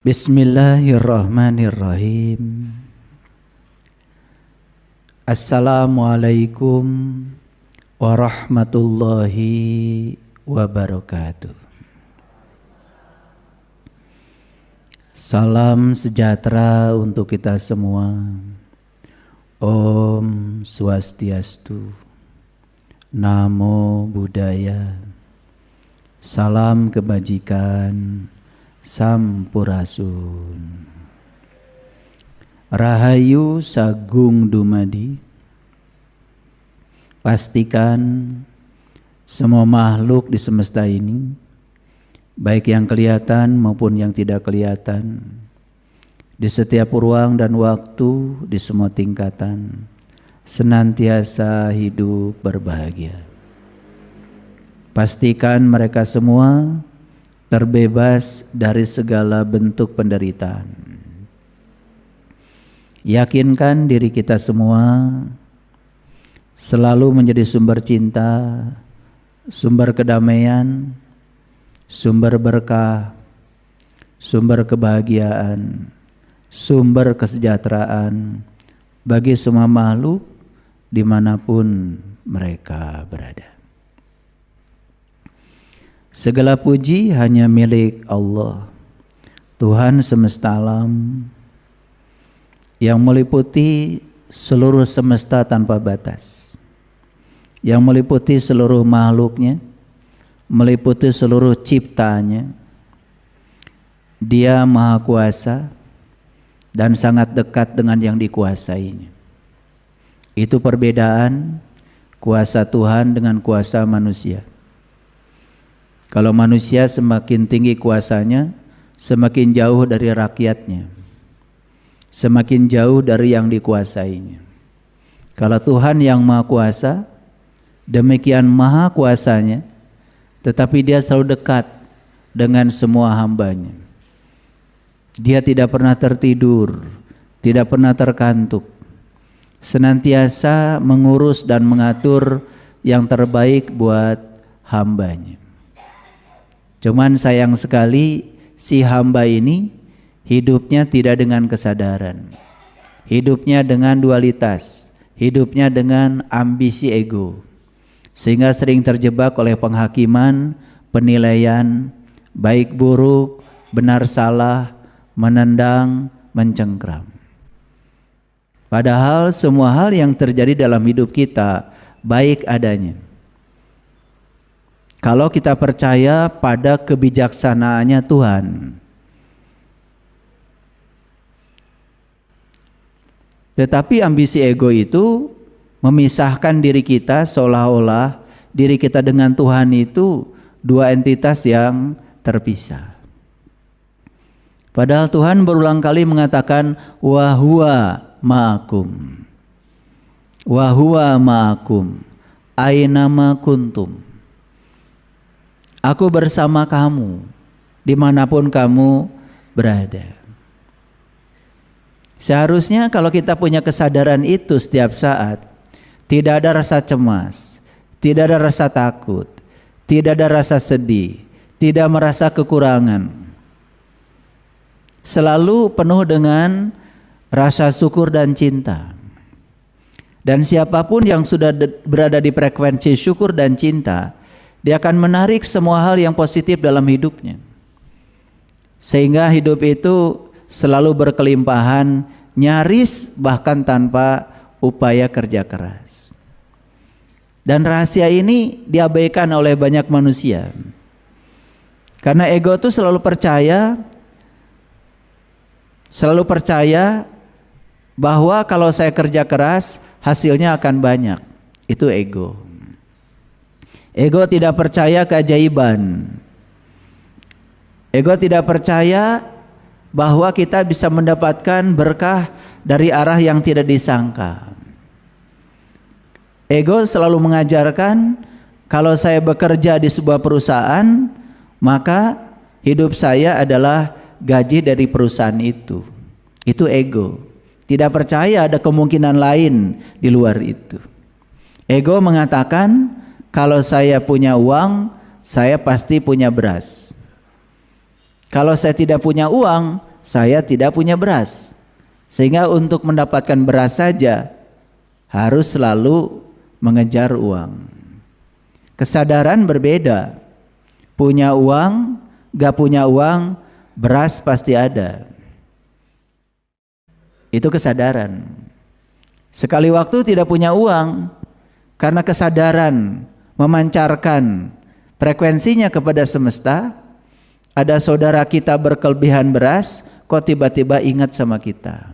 Bismillahirrahmanirrahim. Assalamualaikum warahmatullahi wabarakatuh. Salam sejahtera untuk kita semua. Om Swastiastu. Namo Buddhaya. Salam kebajikan. Sampurasun. Rahayu Sagung Dumadi. Pastikan semua makhluk di semesta ini, baik yang kelihatan maupun yang tidak kelihatan, di setiap ruang dan waktu, di semua tingkatan, senantiasa hidup berbahagia. Pastikan mereka semua terbebas dari segala bentuk penderitaan. Yakinkan diri kita semua selalu menjadi sumber cinta, sumber kedamaian, sumber berkah, sumber kebahagiaan, sumber kesejahteraan bagi semua makhluk dimanapun mereka berada. Segala puji hanya milik Allah, Tuhan semesta alam, yang meliputi seluruh semesta tanpa batas, yang meliputi seluruh makhluknya, meliputi seluruh ciptaannya. Dia Maha Kuasa dan sangat dekat dengan yang dikuasainya. Itu perbedaan kuasa Tuhan dengan kuasa manusia. Kalau manusia semakin tinggi kuasanya, semakin jauh dari rakyatnya, semakin jauh dari yang dikuasainya. Kalau Tuhan yang Maha Kuasa, demikian maha kuasanya, tetapi dia selalu dekat dengan semua hambanya. Dia tidak pernah tertidur, tidak pernah terkantuk, senantiasa mengurus dan mengatur yang terbaik buat hambanya. Cuman sayang sekali si hamba ini hidupnya tidak dengan kesadaran, hidupnya dengan dualitas, hidupnya dengan ambisi ego, sehingga sering terjebak oleh penghakiman, penilaian, baik buruk, benar salah, menendang, mencengkram. Padahal semua hal yang terjadi dalam hidup kita baik adanya. Kalau kita percaya pada kebijaksanaannya Tuhan. Tetapi ambisi ego itu memisahkan diri kita, seolah-olah diri kita dengan Tuhan itu dua entitas yang terpisah. Padahal Tuhan berulang kali mengatakan wa huwa ma'akum. Wa huwa ma'akum aina ma kuntum. Aku bersama kamu dimanapun kamu berada. Seharusnya kalau kita punya kesadaran itu setiap saat, tidak ada rasa cemas, tidak ada rasa takut, tidak ada rasa sedih, tidak merasa kekurangan. Selalu penuh dengan rasa syukur dan cinta. Dan siapapun yang sudah berada di frekuensi syukur dan cinta, dia akan menarik semua hal yang positif dalam hidupnya. Sehingga hidup itu selalu berkelimpahan, nyaris bahkan tanpa upaya kerja keras. Dan rahasia ini diabaikan oleh banyak manusia. Karena ego itu selalu percaya bahwa kalau saya kerja keras hasilnya akan banyak. Itu ego. Ego tidak percaya keajaiban. Ego tidak percaya bahwa kita bisa mendapatkan berkah dari arah yang tidak disangka. Ego selalu mengajarkan kalau saya bekerja di sebuah perusahaan, maka hidup saya adalah gaji dari perusahaan itu. Itu ego. Tidak percaya ada kemungkinan lain di luar itu. Ego mengatakan kalau saya punya uang, saya pasti punya beras. Kalau saya tidak punya uang, saya tidak punya beras. Sehingga untuk mendapatkan beras saja harus selalu mengejar uang. Kesadaran berbeda. Punya uang, gak punya uang, beras pasti ada. Itu kesadaran. Sekali waktu tidak punya uang, karena kesadaran memancarkan frekuensinya kepada semesta, ada saudara kita berkelebihan beras, kok tiba-tiba ingat sama kita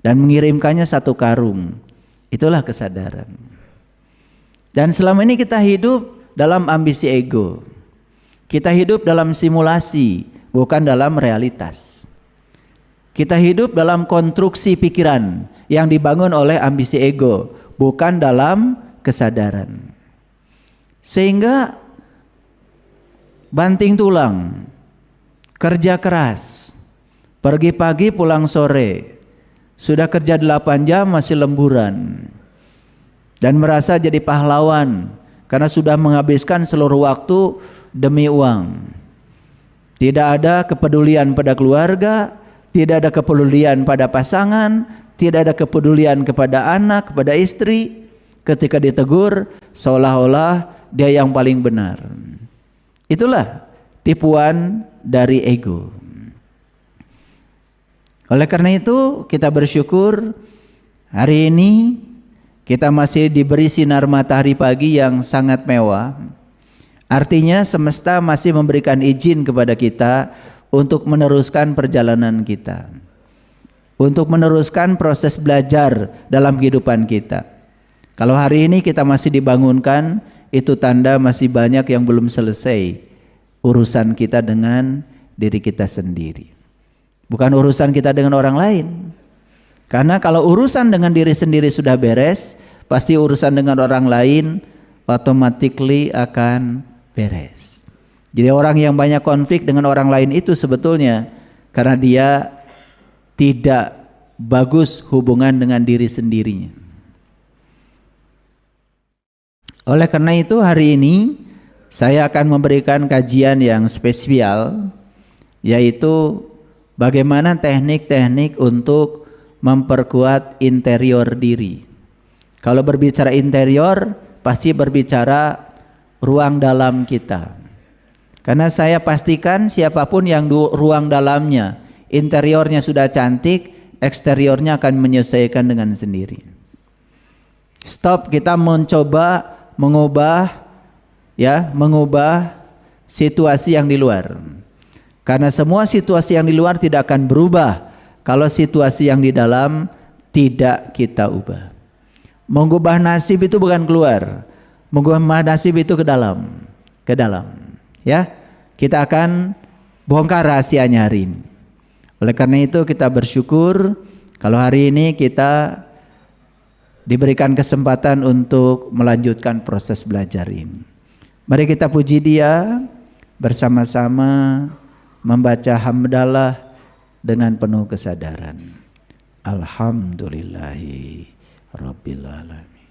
dan mengirimkannya 1 karung. Itulah kesadaran. Dan selama ini kita hidup dalam ambisi ego. Kita hidup dalam simulasi, bukan dalam realitas. Kita hidup dalam konstruksi pikiran yang dibangun oleh ambisi ego, bukan dalam kesadaran. Sehingga banting tulang, kerja keras, pergi pagi pulang sore, sudah kerja 8 jam masih lemburan, dan merasa jadi pahlawan karena sudah menghabiskan seluruh waktu demi uang. Tidak ada kepedulian pada keluarga, tidak ada kepedulian pada pasangan, tidak ada kepedulian kepada anak, kepada istri. Ketika ditegur, seolah-olah dia yang paling benar. Itulah tipuan dari ego. Oleh karena itu kita bersyukur hari ini kita masih diberi sinar matahari pagi yang sangat mewah. Artinya semesta masih memberikan izin kepada kita untuk meneruskan perjalanan kita, untuk meneruskan proses belajar dalam kehidupan kita. Kalau hari ini kita masih dibangunkan, itu tanda masih banyak yang belum selesai urusan kita dengan diri kita sendiri, bukan urusan kita dengan orang lain. Karena kalau urusan dengan diri sendiri sudah beres, pasti urusan dengan orang lain automatically akan beres. Jadi orang yang banyak konflik dengan orang lain itu sebetulnya karena dia tidak bagus hubungan dengan diri sendirinya. Oleh karena itu hari ini saya akan memberikan kajian yang spesial, yaitu bagaimana teknik-teknik untuk memperkuat interior diri. Kalau berbicara interior pasti berbicara ruang dalam kita. Karena saya pastikan siapapun yang ruang dalamnya, interiornya sudah cantik, eksteriornya akan menyesuaikan dengan sendiri. Stop kita mencoba mengubah situasi yang di luar. Karena semua situasi yang di luar tidak akan berubah kalau situasi yang di dalam tidak kita ubah. Mengubah nasib itu bukan keluar, mengubah nasib itu ke dalam. Ya, kita akan bongkar rahasianya hari ini. Oleh karena itu kita bersyukur kalau hari ini kita diberikan kesempatan untuk melanjutkan proses belajar ini. Mari kita puji Dia bersama-sama membaca hamdalah dengan penuh kesadaran. Alhamdulillahi Rabbil Alamin.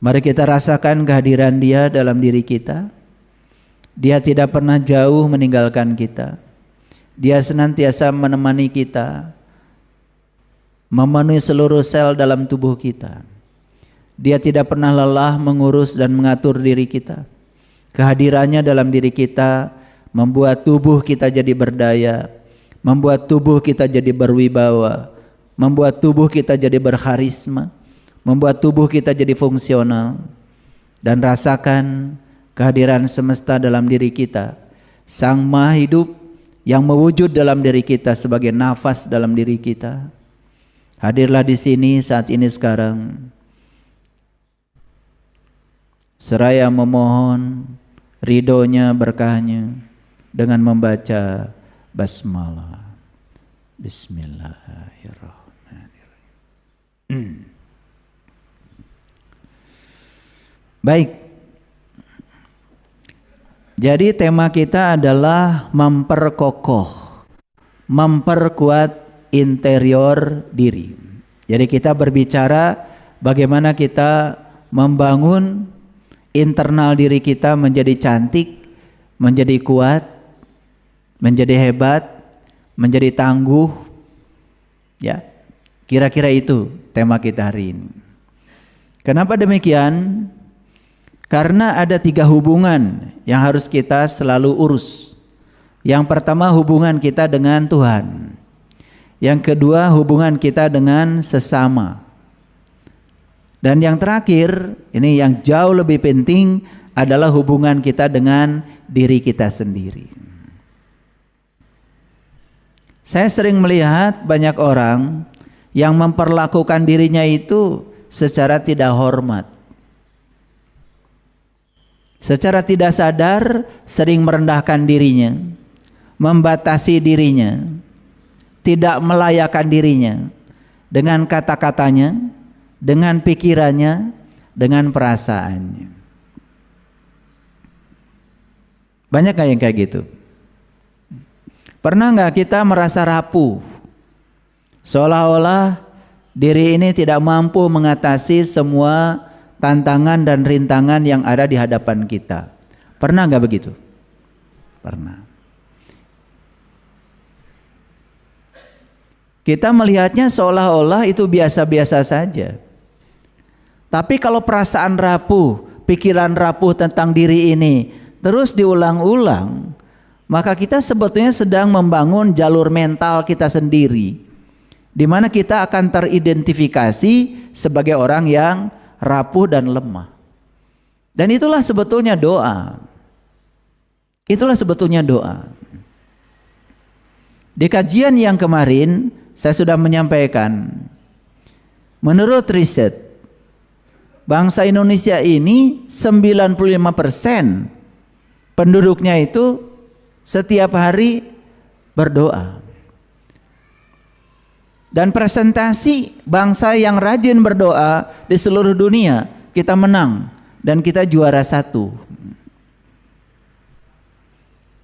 Mari kita rasakan kehadiran Dia dalam diri kita. Dia tidak pernah jauh meninggalkan kita. Dia senantiasa menemani kita, memenuhi seluruh sel dalam tubuh kita. Dia tidak pernah lelah mengurus dan mengatur diri kita. Kehadirannya dalam diri kita membuat tubuh kita jadi berdaya, membuat tubuh kita jadi berwibawa, membuat tubuh kita jadi berharisma, membuat tubuh kita jadi fungsional. Dan rasakan kehadiran semesta dalam diri kita, Sang Maha Hidup yang mewujud dalam diri kita sebagai nafas dalam diri kita. Hadirlah di sini saat ini sekarang. Seraya memohon ridhonya, berkahnya dengan membaca basmalah. Bismillahirrahmanirrahim. Baik. Jadi tema kita adalah memperkokoh, memperkuat interior diri. Jadi kita berbicara bagaimana kita membangun internal diri kita menjadi cantik, menjadi kuat, menjadi hebat, menjadi tangguh. Ya, kira-kira itu tema kita hari ini. Kenapa demikian? Karena ada 3 hubungan yang harus kita selalu urus. Yang pertama, hubungan kita dengan Tuhan. Yang kedua, hubungan kita dengan sesama. Dan yang terakhir, ini yang jauh lebih penting, adalah hubungan kita dengan diri kita sendiri. Saya sering melihat banyak orang yang memperlakukan dirinya itu secara tidak hormat. Secara tidak sadar sering merendahkan dirinya, membatasi dirinya, tidak melayakkan dirinya dengan kata-katanya, dengan pikirannya, dengan perasaannya. Banyak gak yang kayak gitu? Pernah gak kita merasa rapuh? Seolah-olah diri ini tidak mampu mengatasi semua tantangan dan rintangan yang ada di hadapan kita. Pernah gak begitu? Pernah. Kita melihatnya seolah-olah itu biasa-biasa saja. Tapi kalau perasaan rapuh, pikiran rapuh tentang diri ini terus diulang-ulang, maka kita sebetulnya sedang membangun jalur mental kita sendiri, di mana kita akan teridentifikasi sebagai orang yang rapuh dan lemah. Dan itulah sebetulnya doa. Itulah sebetulnya doa. Di kajian yang kemarin saya sudah menyampaikan, menurut riset, bangsa Indonesia ini 95% penduduknya itu setiap hari berdoa. Dan presentasi bangsa yang rajin berdoa di seluruh dunia, kita menang dan kita juara 1.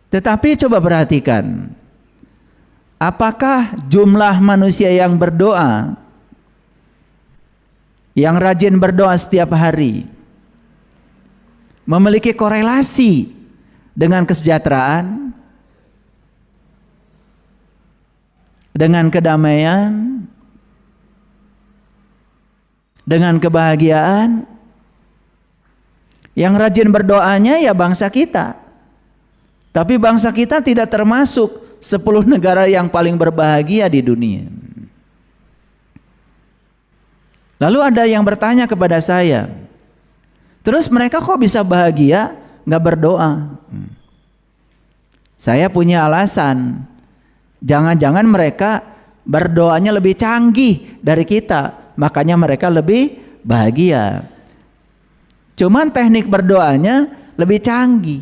Tetapi coba perhatikan, apakah jumlah manusia yang berdoa, yang rajin berdoa setiap hari, memiliki korelasi dengan kesejahteraan, dengan kedamaian, dengan kebahagiaan? Yang rajin berdoanya ya bangsa kita. Tapi bangsa kita tidak termasuk 10 negara yang paling berbahagia di dunia. Lalu ada yang bertanya kepada saya, terus mereka kok bisa bahagia nggak berdoa? Saya punya alasan. Jangan-jangan mereka berdoanya lebih canggih dari kita, makanya mereka lebih bahagia. Cuman teknik berdoanya lebih canggih.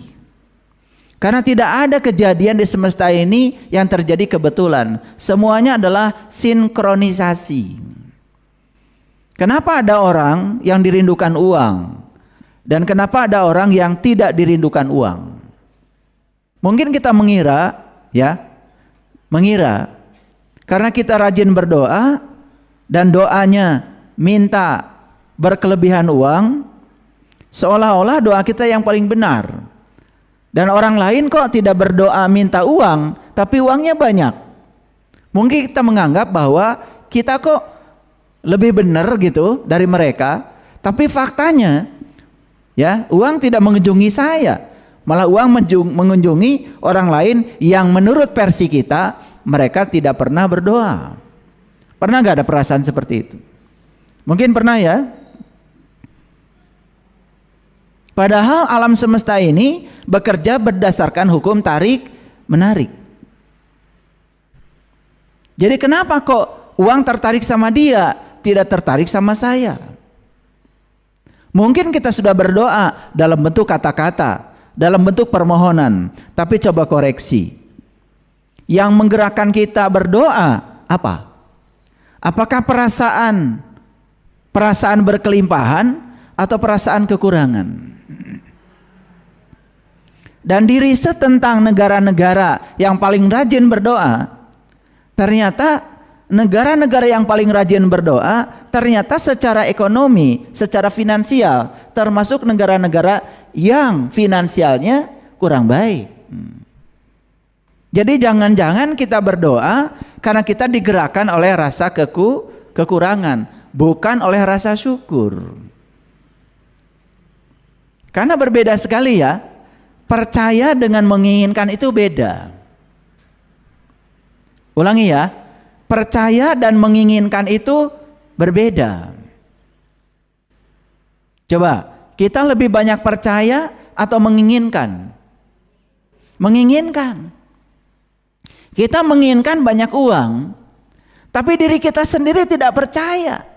Karena tidak ada kejadian di semesta ini yang terjadi kebetulan. Semuanya adalah sinkronisasi. Kenapa ada orang yang dirindukan uang? Dan kenapa ada orang yang tidak dirindukan uang? Mungkin kita mengira karena kita rajin berdoa dan doanya minta berkelebihan uang, seolah-olah doa kita yang paling benar. Dan orang lain kok tidak berdoa minta uang, tapi uangnya banyak. Mungkin kita menganggap bahwa kita kok lebih benar gitu dari mereka, tapi faktanya uang tidak mengunjungi saya, malah uang mengunjungi orang lain yang menurut versi kita mereka tidak pernah berdoa. Pernah gak ada perasaan seperti itu? Mungkin pernah ya. Padahal alam semesta ini bekerja berdasarkan hukum tarik menarik. Jadi kenapa kok uang tertarik sama dia, tidak tertarik sama saya? Mungkin kita sudah berdoa dalam bentuk kata-kata, dalam bentuk permohonan, tapi coba koreksi. Yang menggerakkan kita berdoa apa? Apakah perasaan berkelimpahan atau perasaan kekurangan? Dan di riset tentang negara-negara yang paling rajin berdoa, ternyata negara-negara yang paling rajin berdoa ternyata secara ekonomi, secara finansial termasuk negara-negara yang finansialnya kurang baik. Jadi jangan-jangan kita berdoa karena kita digerakkan oleh rasa kekurangan, bukan oleh rasa syukur. Karena berbeda sekali ya. Percaya dengan menginginkan itu beda. Ulangi ya. Percaya dan menginginkan itu berbeda. Coba, kita lebih banyak percaya atau menginginkan? Menginginkan. Kita menginginkan banyak uang, tapi diri kita sendiri tidak percaya.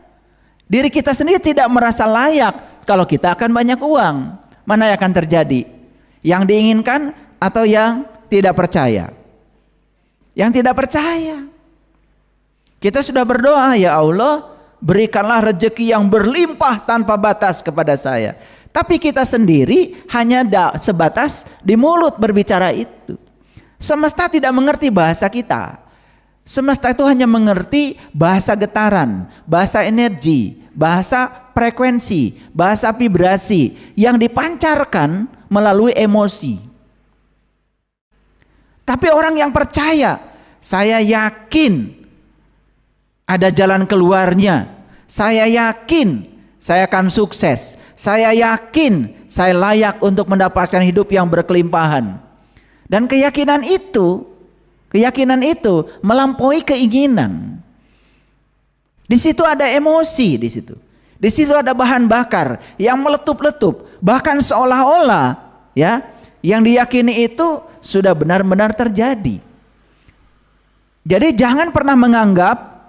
Diri kita sendiri tidak merasa layak kalau kita akan banyak uang. Mana yang akan terjadi? Yang diinginkan atau yang tidak percaya? Yang tidak percaya. Kita sudah berdoa, ya Allah, berikanlah rezeki yang berlimpah tanpa batas kepada saya. Tapi kita sendiri hanya sebatas di mulut berbicara itu. Semesta tidak mengerti bahasa kita. Semesta itu hanya mengerti bahasa getaran, bahasa energi, bahasa frekuensi, bahasa vibrasi yang dipancarkan melalui emosi. Tapi orang yang percaya, saya yakin ada jalan keluarnya. Saya yakin saya akan sukses. Saya yakin saya layak untuk mendapatkan hidup yang berkelimpahan. Dan keyakinan itu melampaui keinginan. Di situ ada emosi di situ. Di situ ada bahan bakar yang meletup-letup, bahkan seolah-olah ya, yang diyakini itu sudah benar-benar terjadi. Jadi jangan pernah menganggap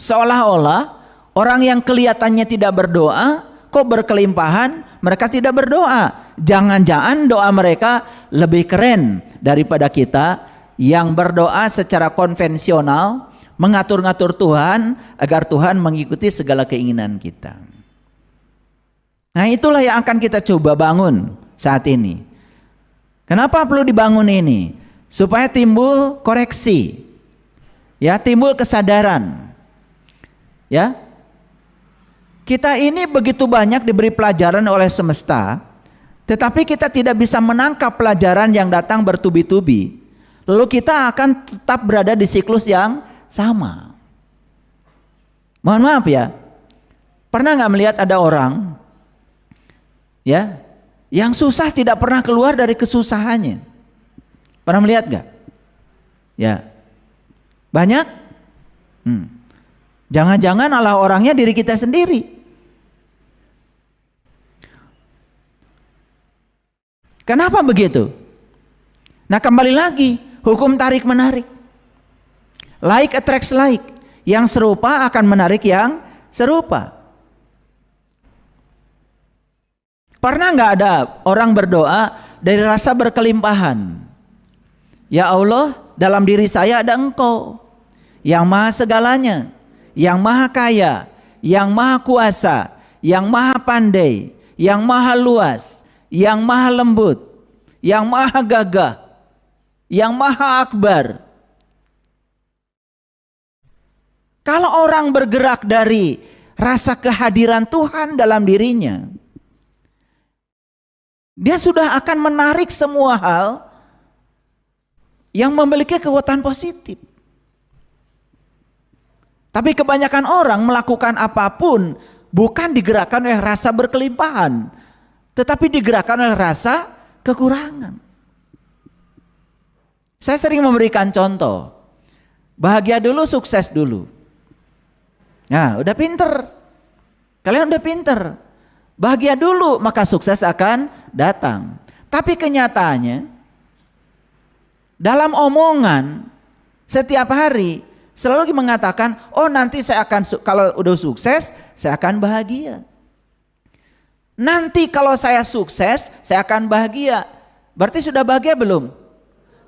seolah-olah orang yang kelihatannya tidak berdoa kok berkelimpahan, mereka tidak berdoa. Jangan-jangan doa mereka lebih keren daripada kita yang berdoa secara konvensional, mengatur-ngatur Tuhan agar Tuhan mengikuti segala keinginan kita. Nah, itulah yang akan kita coba bangun saat ini. Kenapa perlu dibangun ini? Supaya timbul koreksi. Ya, timbul kesadaran. Ya. Kita ini begitu banyak diberi pelajaran oleh semesta, tetapi kita tidak bisa menangkap pelajaran yang datang bertubi-tubi. Lalu kita akan tetap berada di siklus yang sama. Mohon maaf ya, pernah nggak melihat ada orang ya yang susah tidak pernah keluar dari kesusahannya? Pernah melihat nggak? Ya, banyak. Jangan-jangan Allah orangnya diri kita sendiri. Kenapa begitu? Nah, kembali lagi, hukum tarik menarik. Like attracts like. Yang serupa akan menarik yang serupa. Pernah nggak ada orang berdoa dari rasa berkelimpahan? Ya Allah, dalam diri saya ada Engkau yang maha segalanya, yang maha kaya, yang maha kuasa, yang maha pandai, yang maha luas, yang maha lembut, yang maha gagah, yang maha akbar. Kalau orang bergerak dari rasa kehadiran Tuhan dalam dirinya, dia sudah akan menarik semua hal yang memiliki kekuatan positif. Tapi kebanyakan orang melakukan apapun bukan digerakkan oleh rasa berkelimpahan, tetapi digerakkan oleh rasa kekurangan. Saya sering memberikan contoh, bahagia dulu, sukses dulu. Nah, udah pinter, kalian udah pinter, bahagia dulu maka sukses akan datang. Tapi kenyataannya dalam omongan setiap hari selalu mengatakan, oh nanti saya akan, kalau udah sukses saya akan bahagia. Nanti kalau saya sukses saya akan bahagia. Berarti sudah bahagia belum?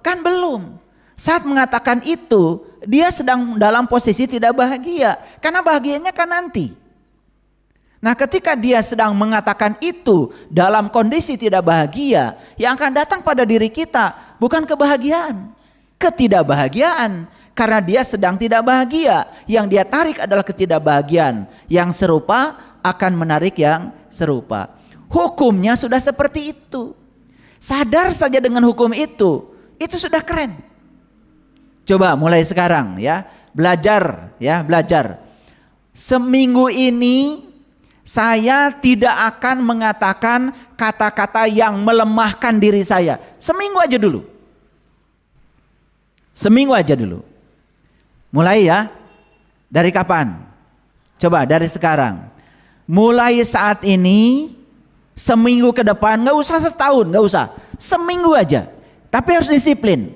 Kan belum. Saat mengatakan itu, dia sedang dalam posisi tidak bahagia. Karena bahagianya kan nanti. Nah, ketika dia sedang mengatakan itu dalam kondisi tidak bahagia, yang akan datang pada diri kita bukan kebahagiaan, ketidakbahagiaan. Karena dia sedang tidak bahagia. Yang dia tarik adalah ketidakbahagiaan. Yang serupa akan menarik yang serupa. Hukumnya sudah seperti itu. Sadar saja dengan hukum itu sudah keren. Coba mulai sekarang ya, belajar ya, belajar. Seminggu ini saya tidak akan mengatakan kata-kata yang melemahkan diri saya. Seminggu aja dulu. Seminggu aja dulu. Mulai ya. Dari kapan? Coba dari sekarang. Mulai saat ini, seminggu ke depan, nggak usah setahun, nggak usah. Seminggu aja. Tapi harus disiplin.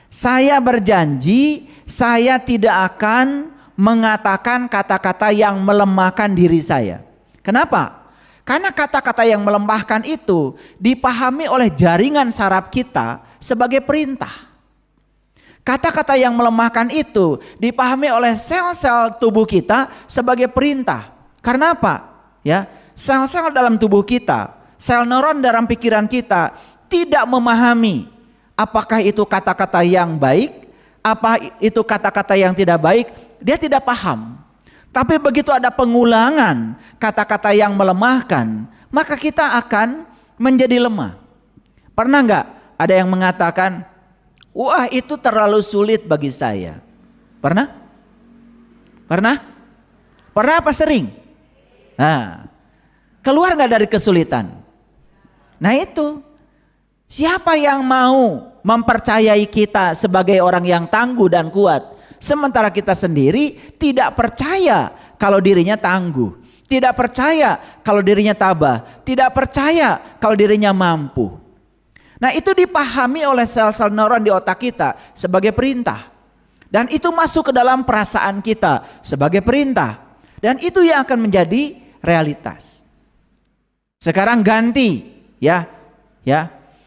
Saya berjanji, saya tidak akan mengatakan kata-kata yang melemahkan diri saya. Kenapa? Karena kata-kata yang melemahkan itu dipahami oleh jaringan saraf kita sebagai perintah. Kata-kata yang melemahkan itu dipahami oleh sel-sel tubuh kita sebagai perintah. Karena apa? Ya, sel-sel dalam tubuh kita, sel neuron dalam pikiran kita tidak memahami apakah itu kata-kata yang baik, apa itu kata-kata yang tidak baik, dia tidak paham. Tapi begitu ada pengulangan kata-kata yang melemahkan, maka kita akan menjadi lemah. Pernah nggak ada yang mengatakan, wah itu terlalu sulit bagi saya? Pernah? Pernah? Pernah apa sering? Nah, keluar nggak dari kesulitan? Nah itu, siapa yang mau mempercayai kita sebagai orang yang tangguh dan kuat? Sementara kita sendiri tidak percaya kalau dirinya tangguh, tidak percaya kalau dirinya tabah, tidak percaya kalau dirinya mampu. Nah itu dipahami oleh sel-sel neuron di otak kita sebagai perintah. Dan itu masuk ke dalam perasaan kita sebagai perintah. Dan itu yang akan menjadi realitas. Sekarang ganti ya.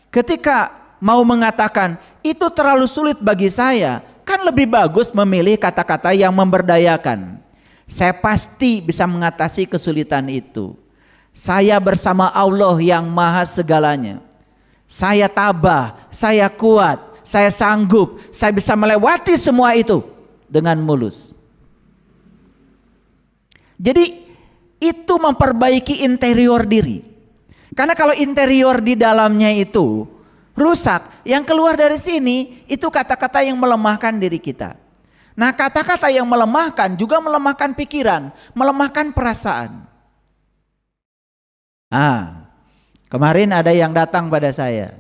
Ketika mau mengatakan itu terlalu sulit bagi saya, kan lebih bagus memilih kata-kata yang memberdayakan. Saya pasti bisa mengatasi kesulitan itu. Saya bersama Allah yang maha segalanya. Saya tabah, saya kuat, saya sanggup, saya bisa melewati semua itu dengan mulus. Jadi itu memperbaiki interior diri. Karena kalau interior di dalamnya itu rusak, yang keluar dari sini itu kata-kata yang melemahkan diri kita. Nah kata-kata yang melemahkan juga melemahkan pikiran, melemahkan perasaan. Kemarin ada yang datang pada saya,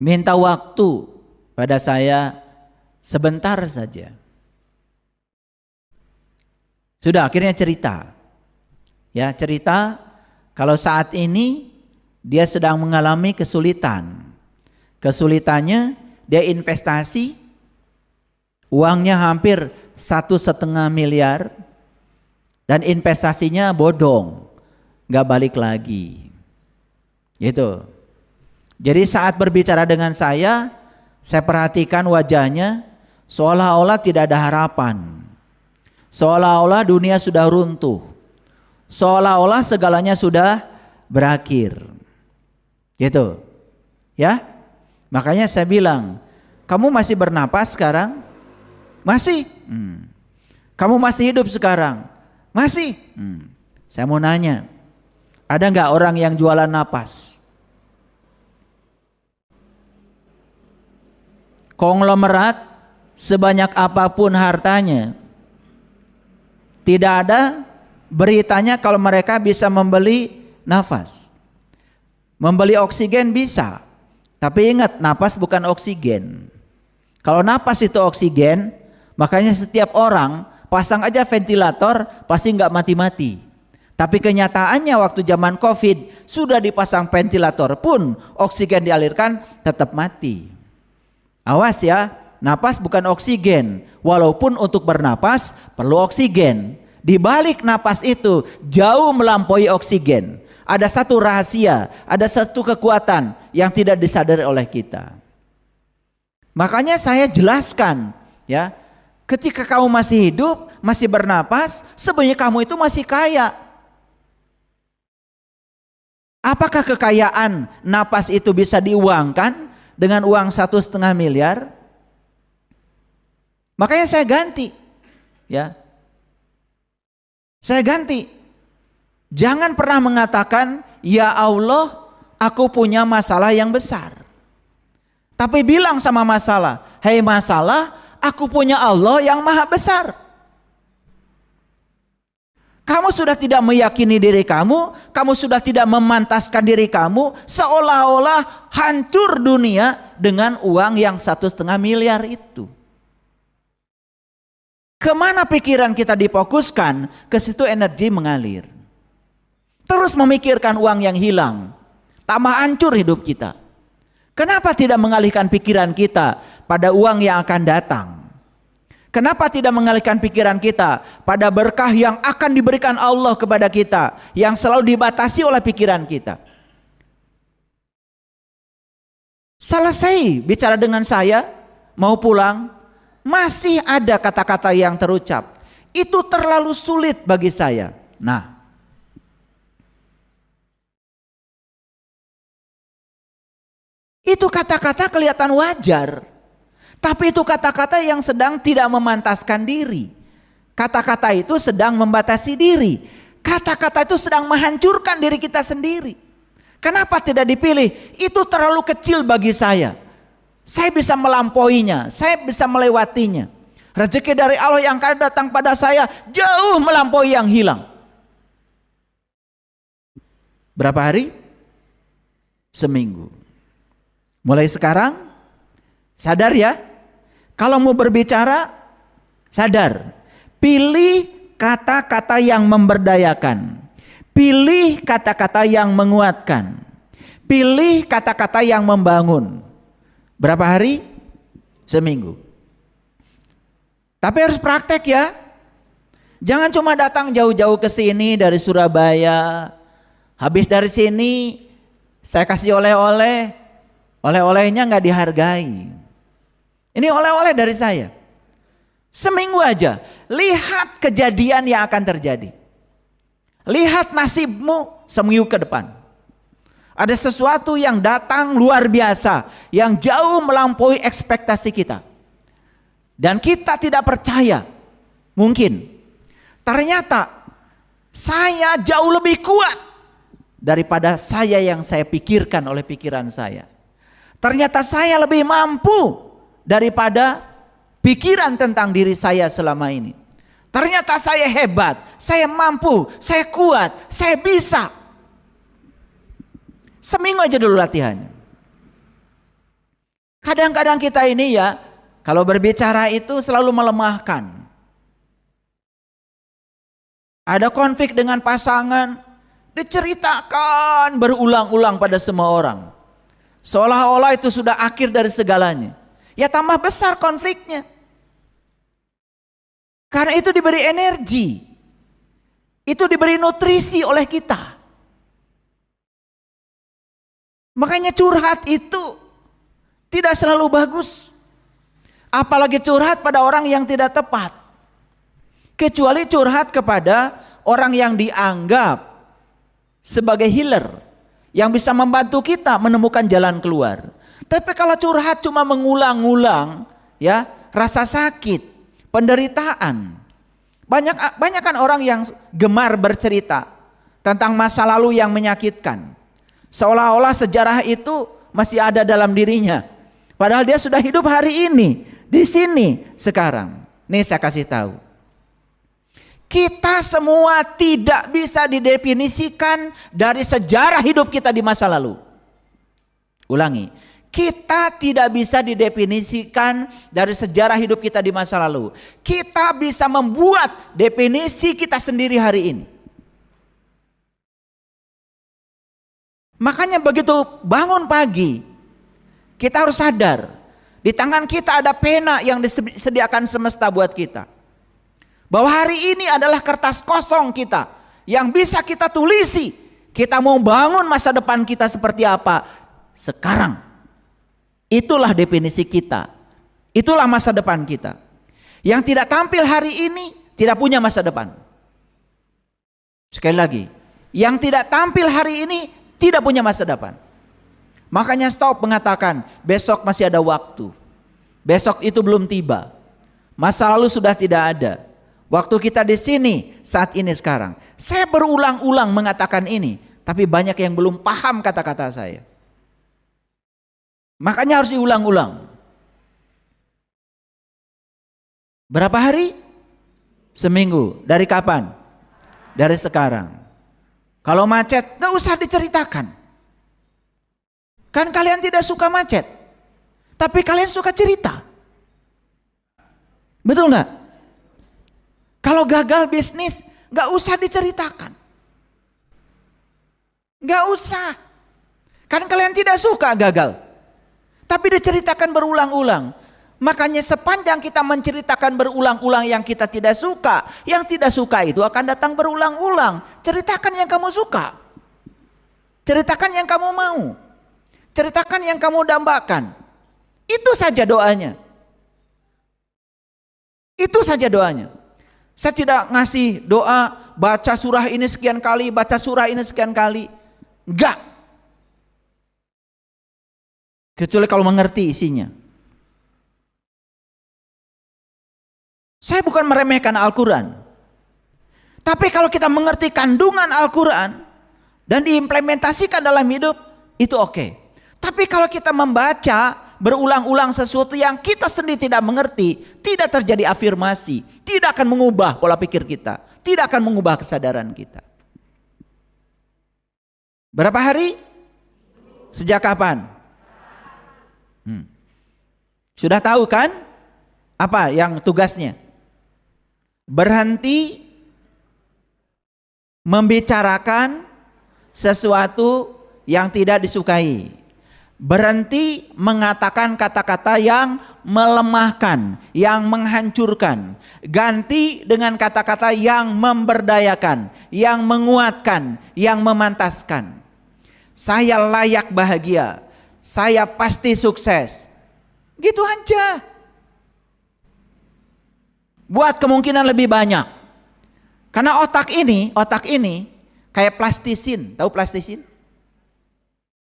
minta waktu pada saya sebentar saja. Sudah akhirnya cerita. Ya, cerita kalau saat ini dia sedang mengalami kesulitan. Kesulitannya dia investasi, uangnya hampir 1,5 miliar dan investasinya bodong, nggak balik lagi. Gitu. Jadi saat berbicara dengan saya perhatikan wajahnya seolah-olah tidak ada harapan. Seolah-olah dunia sudah runtuh. Seolah-olah segalanya sudah berakhir. Gitu. Ya? Makanya saya bilang, kamu masih bernapas sekarang? Masih. Kamu masih hidup sekarang? Masih. Saya mau nanya, ada nggak orang yang jualan napas? Konglomerat sebanyak apapun hartanya, tidak ada beritanya kalau mereka bisa membeli nafas. Membeli oksigen bisa, tapi ingat napas bukan oksigen. Kalau napas itu oksigen, makanya setiap orang pasang aja ventilator pasti nggak mati-mati. Tapi kenyataannya waktu zaman COVID sudah dipasang ventilator pun oksigen dialirkan tetap mati. Awas ya, napas bukan oksigen. Walaupun untuk bernapas perlu oksigen. Di balik napas itu jauh melampaui oksigen. Ada satu rahasia, ada satu kekuatan yang tidak disadari oleh kita. Makanya saya jelaskan ya, ketika kamu masih hidup, masih bernapas, sebenarnya kamu itu masih kaya. Apakah kekayaan napas itu bisa diuangkan dengan uang 1,5 miliar? Makanya saya ganti, ya. Saya ganti. Jangan pernah mengatakan, ya Allah, aku punya masalah yang besar. Tapi bilang sama masalah, "Hei masalah, aku punya Allah yang maha besar. Kamu sudah tidak meyakini diri kamu sudah tidak memantaskan diri kamu, seolah-olah hancur dunia dengan uang yang 1,5 miliar itu." Kemana pikiran kita difokuskan, ke situ energi mengalir. Terus memikirkan uang yang hilang, tambah hancur hidup kita. Kenapa tidak mengalihkan pikiran kita pada uang yang akan datang? Kenapa tidak mengalihkan pikiran kita pada berkah yang akan diberikan Allah kepada kita, yang selalu dibatasi oleh pikiran kita? Selesai bicara dengan saya, mau pulang, masih ada kata-kata yang terucap. Itu terlalu sulit bagi saya. Nah, itu kata-kata kelihatan wajar, tapi itu kata-kata yang sedang tidak memantaskan diri. Kata-kata itu sedang membatasi diri. Kata-kata itu sedang menghancurkan diri kita sendiri. Kenapa tidak dipilih? Itu terlalu kecil bagi saya. Saya bisa melampauinya, saya bisa melewatinya. Rezeki dari Allah yang akan datang pada saya jauh melampaui yang hilang. Berapa hari? Seminggu. Mulai sekarang sadar ya, kalau mau berbicara sadar, pilih kata-kata yang memberdayakan, pilih kata-kata yang menguatkan, pilih kata-kata yang membangun. Berapa hari? Seminggu. Tapi harus praktek ya. Jangan cuma datang jauh-jauh ke sini dari Surabaya, habis dari sini saya kasih oleh-oleh, oleh-olehnya nggak dihargai. Ini oleh-oleh dari saya. Seminggu aja, lihat kejadian yang akan terjadi. Lihat nasibmu seminggu ke depan. Ada sesuatu yang datang luar biasa, yang jauh melampaui ekspektasi kita. Dan kita tidak percaya. Mungkin. Ternyata saya jauh lebih kuat daripada saya yang saya pikirkan oleh pikiran saya. Ternyata saya lebih mampu daripada pikiran tentang diri saya selama ini. Ternyata saya hebat, saya mampu, saya kuat, saya bisa. Seminggu aja dulu latihannya. Kadang-kadang kita ini ya, kalau berbicara itu selalu melemahkan. Ada konflik dengan pasangan, diceritakan berulang-ulang pada semua orang. Seolah-olah itu sudah akhir dari segalanya. Ya tambah besar konfliknya. Karena itu diberi energi. Itu diberi nutrisi oleh kita. Makanya curhat itu tidak selalu bagus. Apalagi curhat pada orang yang tidak tepat. Kecuali curhat kepada orang yang dianggap sebagai healer, yang bisa membantu kita menemukan jalan keluar. Tapi kalau curhat cuma mengulang-ulang, ya, rasa sakit, penderitaan. Banyak kan orang yang gemar bercerita tentang masa lalu yang menyakitkan. Seolah-olah sejarah itu masih ada dalam dirinya. Padahal dia sudah hidup hari ini, di sini, sekarang. Nih saya kasih tahu. Kita semua tidak bisa didefinisikan dari sejarah hidup kita di masa lalu. Ulangi, kita tidak bisa didefinisikan dari sejarah hidup kita di masa lalu. Kita bisa membuat definisi kita sendiri hari ini. Makanya begitu bangun pagi, kita harus sadar, di tangan kita ada pena yang disediakan semesta buat kita. Bahwa hari ini adalah kertas kosong kita yang bisa kita tulisi. Kita mau bangun masa depan kita seperti apa sekarang. Itulah definisi kita. Itulah masa depan kita. Yang tidak tampil hari ini tidak punya masa depan. Sekali lagi, yang tidak tampil hari ini tidak punya masa depan. Makanya stop mengatakan besok masih ada waktu. Besok itu belum tiba. Masa lalu sudah tidak ada. Waktu kita di sini saat ini sekarang. Saya berulang-ulang mengatakan ini, tapi banyak yang belum paham kata-kata saya. Makanya harus diulang-ulang. Berapa hari? Seminggu. Dari kapan? Dari sekarang. Kalau macet, gak usah diceritakan. Kan kalian tidak suka macet, tapi kalian suka cerita. Betul nggak? Kalau gagal bisnis, gak usah diceritakan. Gak usah. Kan kalian tidak suka gagal, tapi diceritakan berulang-ulang. Makanya sepanjang kita menceritakan berulang-ulang yang kita tidak suka, yang tidak suka itu akan datang berulang-ulang. Ceritakan yang kamu suka. Ceritakan yang kamu mau. Ceritakan yang kamu dambakan. Itu saja doanya. Itu saja doanya. Saya tidak ngasih doa baca surah ini sekian kali, baca surah ini sekian kali. Enggak. Kecuali kalau mengerti isinya. Saya bukan meremehkan Al-Quran. Tapi kalau kita mengerti kandungan Al-Quran dan diimplementasikan dalam hidup, itu oke. Tapi kalau kita membaca berulang-ulang sesuatu yang kita sendiri tidak mengerti, tidak terjadi afirmasi, tidak akan mengubah pola pikir kita, tidak akan mengubah kesadaran kita. Berapa hari? Sejak kapan? Sudah tahu kan? Apa yang tugasnya? Berhenti membicarakan sesuatu yang tidak disukai. Berhenti mengatakan kata-kata yang melemahkan, yang menghancurkan. Ganti dengan kata-kata yang memberdayakan, yang menguatkan, yang memantaskan. Saya layak bahagia, saya pasti sukses. Gitu aja. Buat kemungkinan lebih banyak. Karena otak ini kayak plastisin. Tahu plastisin?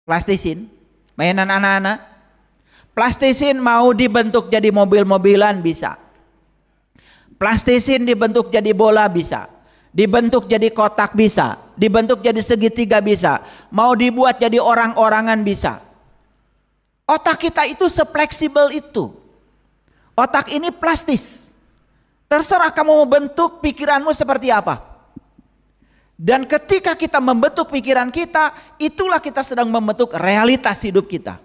Plastisin, mainan anak-anak. Plastisin mau dibentuk jadi mobil-mobilan bisa. Plastisin dibentuk jadi bola bisa. Dibentuk jadi kotak bisa. Dibentuk jadi segitiga bisa. Mau dibuat jadi orang-orangan bisa. Otak kita itu sefleksibel itu. Otak ini plastis. Terserah kamu mau bentuk pikiranmu seperti apa. Dan ketika kita membentuk pikiran kita, itulah kita sedang membentuk realitas hidup kita.